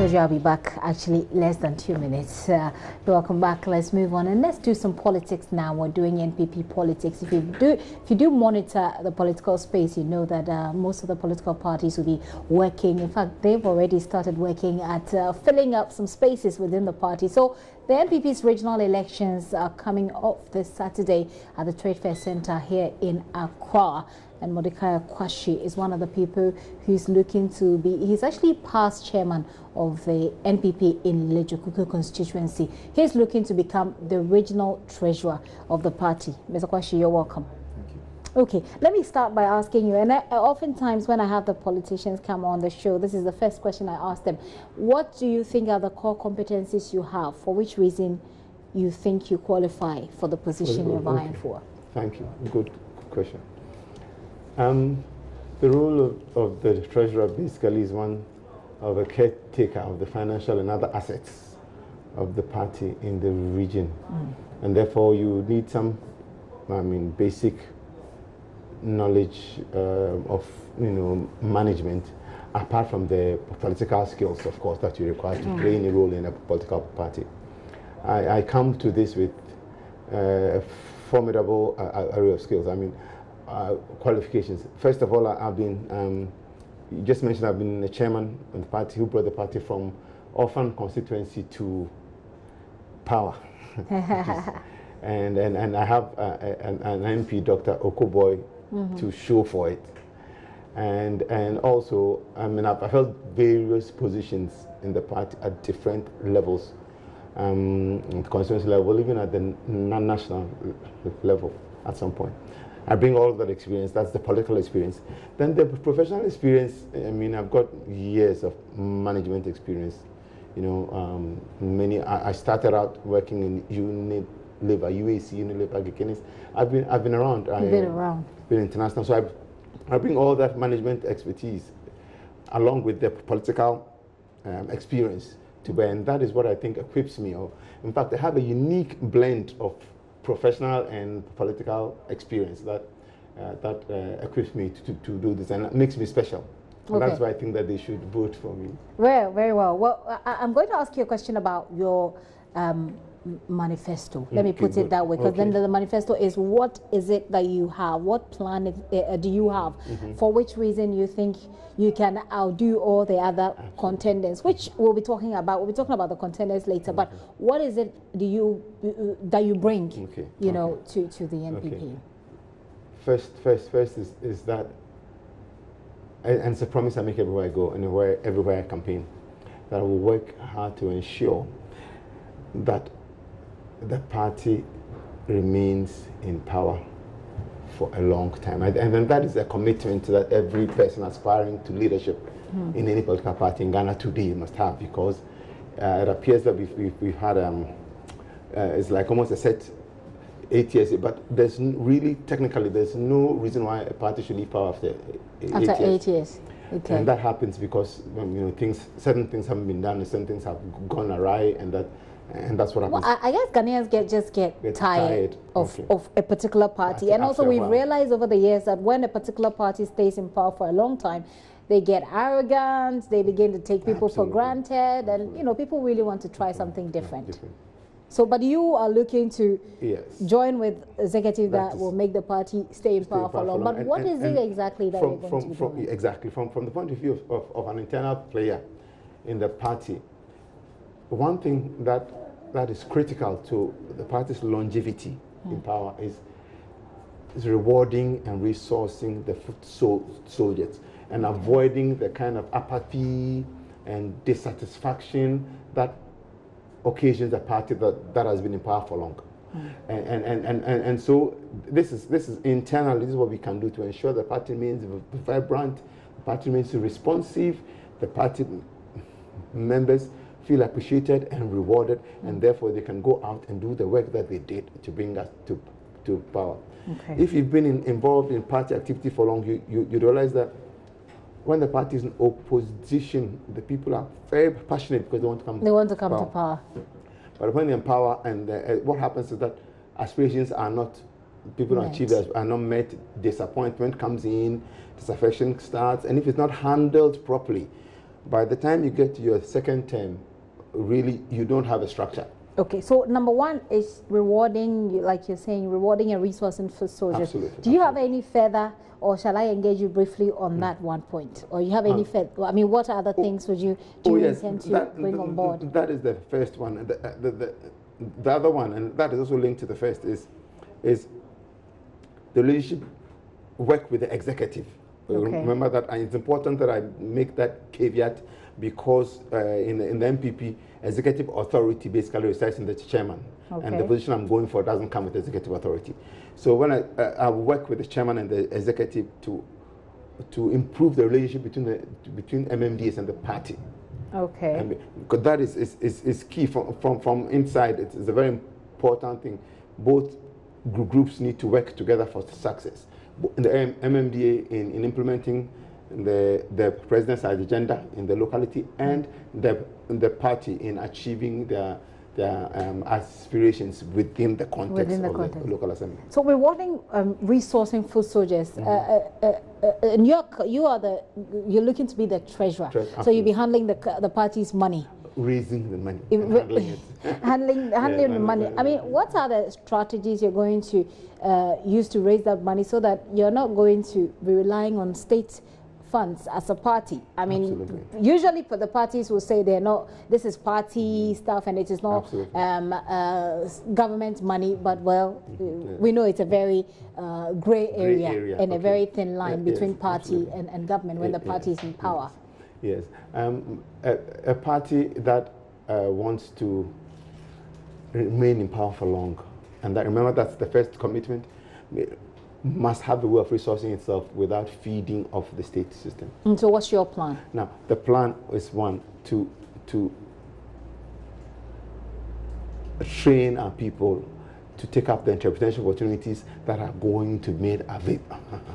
told you I'll be back actually less than 2 minutes. Welcome back. Let's move on and let's do some politics now. We're doing NPP politics. If you do monitor the political space, you know that most of the political parties will be working. In fact, they've already started working at filling up some spaces within the party. So the NPP's regional elections are coming up this Saturday at the Trade Fair Center here in Accra. And Mordecai Kwashi is one of the people who's looking to be, he's actually past chairman of the NPP in Ledzokuku Constituency. He's looking to become the regional treasurer of the party. Mr. Kwashi, you're welcome. Thank you. Okay, let me start by asking you, and oftentimes when I have the politicians come on the show, this is the first question I ask them. What do you think are the core competencies you have? For which reason you think you qualify for the position you're vying for? Thank you. Good question. The role of the treasurer basically is one of a caretaker of the financial and other assets of the party in the region. And therefore you need some, basic knowledge of, management, apart from the political skills, of course, that you require to play any role in a political party. I come to this with a formidable array of skills. Qualifications. First of all, I've been, you just mentioned I've been the chairman of the party who brought the party from orphan constituency to power. and I have an MP, Dr. Okoboy, to show for it. And also, I've held various positions in the party at different levels, at the constituency level, even at the national level at some point. I bring all that experience. That's the political experience. Then the professional experience. I've got years of management experience. I started out working in Unilever, UAC, Unilever, Guinness. I've been around. Been international. So I bring all that management expertise along with the political experience to bear, and that is what I think equips me. In fact, I have a unique blend of professional and political experience that equips me to do this, and it makes me special. Okay. That's why I think that they should vote for me. Well, very well. Well, I'm going to ask you a question about your manifesto. Let me put it that way, because then the manifesto is, what is it that you have? What plan do you have? For which reason you think you can outdo all the other contenders, which we'll be talking about. We'll be talking about the contenders later. But what is it that you bring, to the NPP? First is that, and it's a promise I make everywhere I go and everywhere I campaign, that I will work hard to ensure that the party remains in power for a long time. And then that is a commitment that every person aspiring to leadership in any political party in Ghana today must have, because it appears that we've had, it's like almost a set 8 years, but there's really, technically, there's no reason why a party should leave power after 8 years. Okay. And that happens because certain things haven't been done, and certain things have gone awry, and that's what happens. Well, I guess Ghanaians just get tired of a particular party. And also we've realized over the years that when a particular party stays in power for a long time, they get arrogant, they begin to take people for granted, and people really want to try something different. So, but you are looking to join with executive that will make the party stay in power for long. But what is it exactly that you're going to be doing? Exactly. From the point of view of an internal player in the party, one thing that is critical to the party's longevity in power is rewarding and resourcing the foot soldiers and avoiding the kind of apathy and dissatisfaction that occasions a party that has been in power for long. And so this is internally, this is what we can do to ensure the party remains vibrant, the party remains responsive, the party members feel appreciated and rewarded, and therefore they can go out and do the work that they did to bring us to power. Okay. If you've been involved in party activity for long, you realize that when the party is in opposition, the people are very passionate because they want to come to power. But when they're in power, and what happens is that aspirations are not, people don't achieve, are not met, disappointment comes in, disaffection starts, and if it's not handled properly, By the time you get to your second term, really, you don't have a structure. Okay, so number one is rewarding, like you're saying, rewarding and resourcing for soldiers. Absolutely. Do you have any further, or shall I engage you briefly on that one point? Or you have any further, I mean, what other things do you intend to bring on board? That is the first one. The other one, and that is also linked to the first, is the leadership work with the executive. Okay. Remember that, and it's important that I make that caveat, because in the NPP, executive authority basically resides in the chairman, and the position I'm going for doesn't come with executive authority. So when I work with the chairman and the executive to improve the relationship between MMDs and the party. Okay. Because that is key from inside. It's a very important thing. Both groups need to work together for success. The MMDA in implementing the president's agenda in the locality, and the party in achieving their aspirations within the context of the local assembly. So rewarding resourcing food soldiers, and you're looking to be the treasurer. So you'll be handling the party's money. Raising the money, handling it. handling the money. I mean, what are the strategies you're going to use to raise that money, so that you're not going to be relying on state funds as a party? I mean, usually for the parties will say they're not, this is party stuff and it is not government money, but we know it's a very gray area and a very thin line between party and government when the party is in power. Yes, a party that wants to remain in power for long, and that, remember, that's the first commitment, must have the way of resourcing itself without feeding off the state system. So what's your plan? Now, the plan is one, to train our people to take up the entrepreneurship opportunities that are going to be made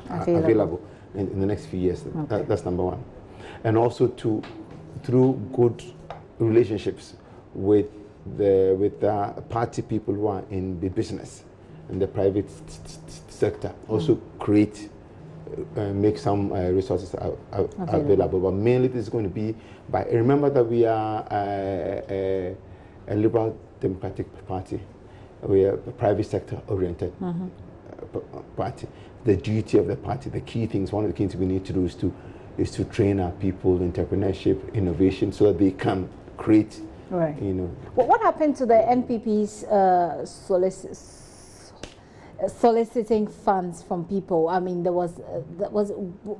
available in the next few years. That's number one. And also through good relationships with the party people who are in the business and the private sector, also make some resources available. But mainly this is going to be by, remember that we are a liberal democratic party. We are a private sector oriented party. The duty of the party, the key things, one of the key things we need to do is to train our people in entrepreneurship, innovation, so that they can create. Right. You know. Well, what happened to the NPP's soliciting funds from people? I mean, that was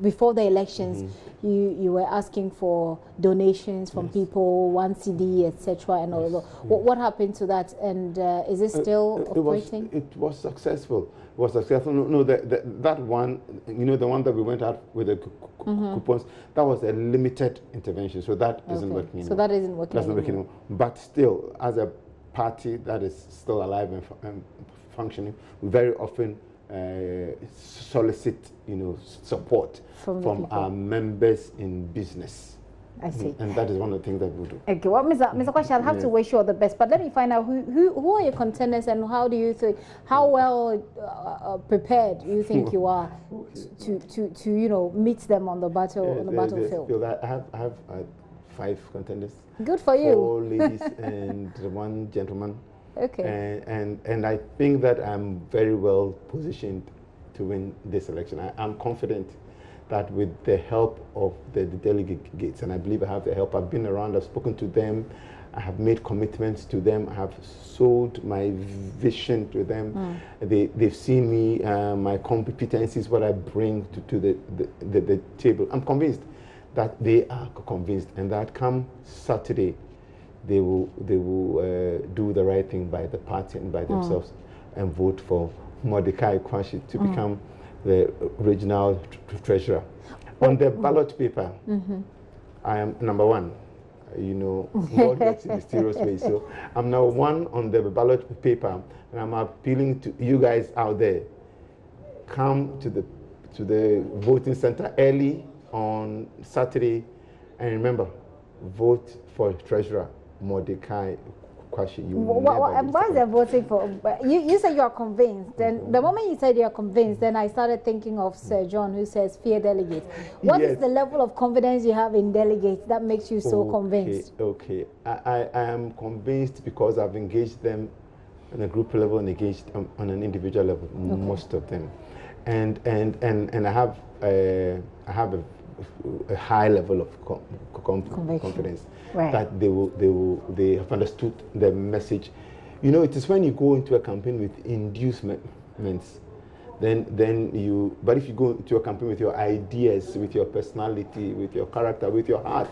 before the elections. You were asking for donations from people, 1 CD, etc. and all that. What happened to that? And is it still operating? It was successful. It was successful. No, that one, you know, the one that we went out with the coupons, that was a limited intervention. So that isn't working anymore. So that isn't working. That's not working anymore. But still, as a party that is still alive and functioning, we very often solicit, support from our members in business. I see. And that is one of the things that we do. Okay, well, Mr. Kwashi, I'll have to wish you all the best. But let me find out who are your contenders, and how do you think, how well prepared do you think you are to meet them on the battlefield? I have 5 contenders. Good for you. 4 ladies and 1 gentleman. Okay. And I think that I'm very well positioned to win this election. I'm confident that with the help of the delegates, and I believe I have the help. I've been around, I've spoken to them, I have made commitments to them, I have sold my vision to them. They've seen me, my competencies, what I bring to the table. I'm convinced that they are convinced, and that come Saturday, they will do the right thing by the party and by themselves and vote for Mordecai Kwashi to become the regional treasurer. On the ballot paper, I am number 1. God works in mysterious ways. So I'm number 1 on the ballot paper, and I'm appealing to you guys out there. Come to the voting center early on Saturday, and remember, vote for treasurer Mordecai Kwashi, you why is they voting for? You said you are convinced. Then the moment you said you are convinced, then I started thinking of Sir John, who says fear delegates. What is the level of confidence you have in delegates that makes you so convinced? Okay, I am convinced because I've engaged them on a group level and engaged on an individual level, most of them, and I have a high level of confidence that they have understood the message. You know, it is when you go into a campaign with inducements, but if you go into a campaign with your ideas, with your personality, with your character, with your heart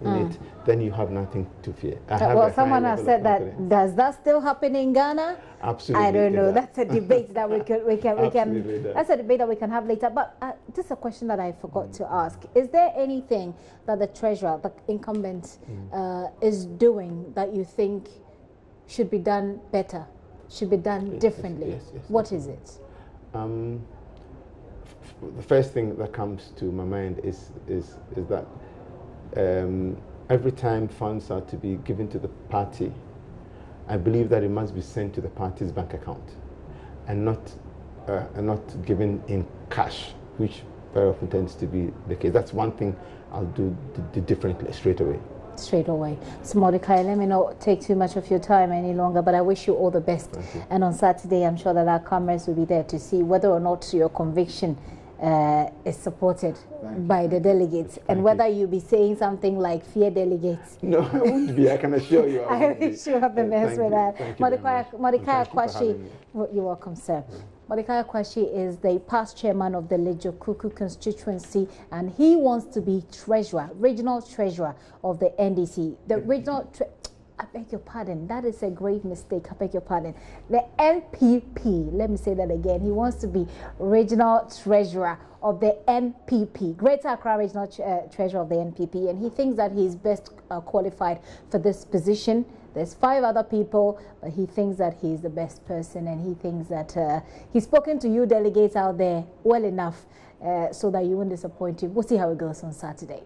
in it, then you have nothing to fear. Well, someone has said that. Does that still happen in Ghana? Absolutely. I don't know. That's a debate that we can. That's a debate that we can have later. But this is a question that I forgot to ask. Is there anything that the treasurer, the incumbent, is doing that you think should be done better, should be done differently? Yes, what is it? The first thing that comes to my mind is that every time funds are to be given to the party, I believe that it must be sent to the party's bank account and not given in cash, which very often tends to be the case. That's one thing I'll do differently straight away. So Mordecai, let me not take too much of your time any longer, but I wish you all the best. And on Saturday, I'm sure that our cameras will be there to see whether or not your conviction is supported by the delegates, and whether you'll be saying something like fear delegates. No, I won't be. I can assure you. I wish you have the best with that. Mordecai Kwashi, you're welcome, sir. Mordecai Kwashi is the past chairman of the Ledzokuku Constituency, and he wants to be treasurer, regional treasurer of the NDC. The regional I beg your pardon, that is a grave mistake. I beg your pardon. The NPP, let me say that again. He wants to be regional treasurer of the NPP, Greater Accra Regional Treasurer of the NPP, and he thinks that he's best qualified for this position. There's 5 other people, but he thinks that he's the best person, and he thinks that he's spoken to you delegates out there well enough so that you won't disappoint him. We'll see how it goes on Saturday.